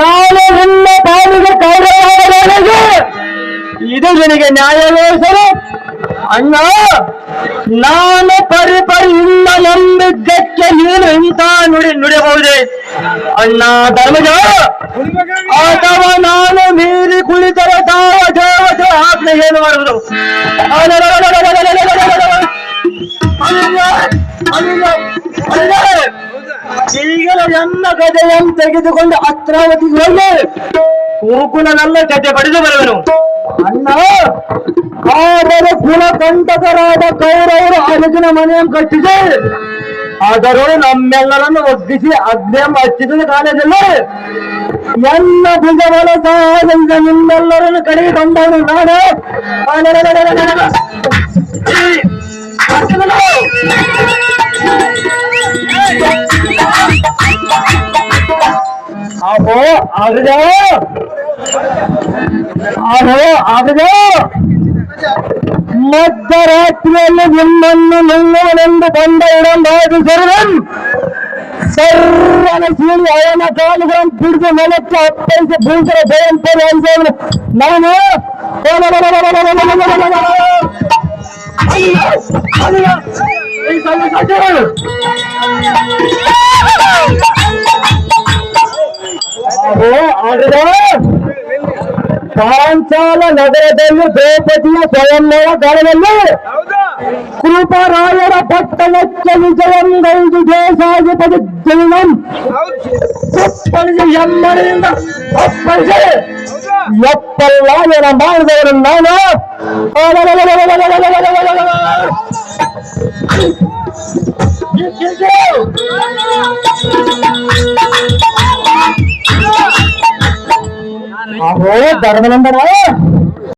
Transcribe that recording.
ನಾನು ನಿನ್ನ ಪಾಲಿಗೆ ಕಾರ್ಯವಾಗಬೇಕು. ಇದು ನಿನಗೆ ನ್ಯಾಯವೇ ಸರಿ ಅಣ್ಣ? ನಾನು ಪರಿಪರಿಯಿಂದ ನಂಬಿದ್ದಕ್ಕೆ ನೀನು ಇಂಥ ನುಡಿಯಬಹುದೇ ಅಣ್ಣ ಧರ್ಮಜ? ಅಥವಾ ನಾನು ಮೀರಿ ಕುಳಿತರೆ ತಾವ ದೇವತೆ ಆಜ್ಞೆ ಏನು ಮಾಡುವುದು? ಈಗಲ ನನ್ನ ಗದೆಯನ್ನು ತೆಗೆದುಕೊಂಡು ಅತ್ರಾವತಿಗೆ ಹೋಗಿ ಕುರುಕುಲನೆಲ್ಲ ಚಟೆ ಪಡೆದು ಬರುವೆನು ಅಣ್ಣ. ಆದರೆ ಕುಲಕಂಟಕರಾದ ಕೌರವರು ಅರಗಿನ ಮನೆಯನ್ನು ಕಟ್ಟಿದೆ. ಆದರೂ ನಮ್ಮೆಲ್ಲರನ್ನು ಒಗ್ಗಿಸಿ ಅಗ್ನಿ ಹಚ್ಚಿದ ಕಾಲದಲ್ಲಿ ಎಲ್ಲ ಭುಜಬಲ ಸಹಾಯದಿಂದ ನಿಮ್ಮೆಲ್ಲರನ್ನು ಕಡೆಗೆ ತಂದವನು ನಾನು. ಮಧ್ಯರಾತ್ರಿಯಲ್ಲಿ ನಿಮ್ಮನ್ನು ನಿಲ್ಲುವನೆಂದು ಬಂದ ಇಡಂಬಾದು ಸರ್ವನ ಸೀಳಿ ಅವನ ಕಾಲುಗಳನ್ನು ಬಿಡಿದು ನೆಲಕ್ಕೆ ಅಪ್ಪಳಿಸಿ ಭೂಸರ ಜಯಂತ ನಾನು ಪಾಂಚಾಲ ನಗರದಲ್ಲಿ ದ್ರೌಪದಿಯ ಸ್ವಯಂವರ ಕಾಲದಲ್ಲಿ ಕೃಪರಾಯರ ಪಟ್ಟಣಕ್ಕೆ ವಿಜಯಂಗೈದು ದೇಶಾಗಿ ಪದಿದ್ದಂ ಎಮ್ಮನೆಯಿಂದ ಅಪ್ಪಳಿಸಿ ಎಪ್ಪಲ್ಲಾಯನ ಮಾಡಿದವರು ನಾನು. ಧರ್ಮನಂದನ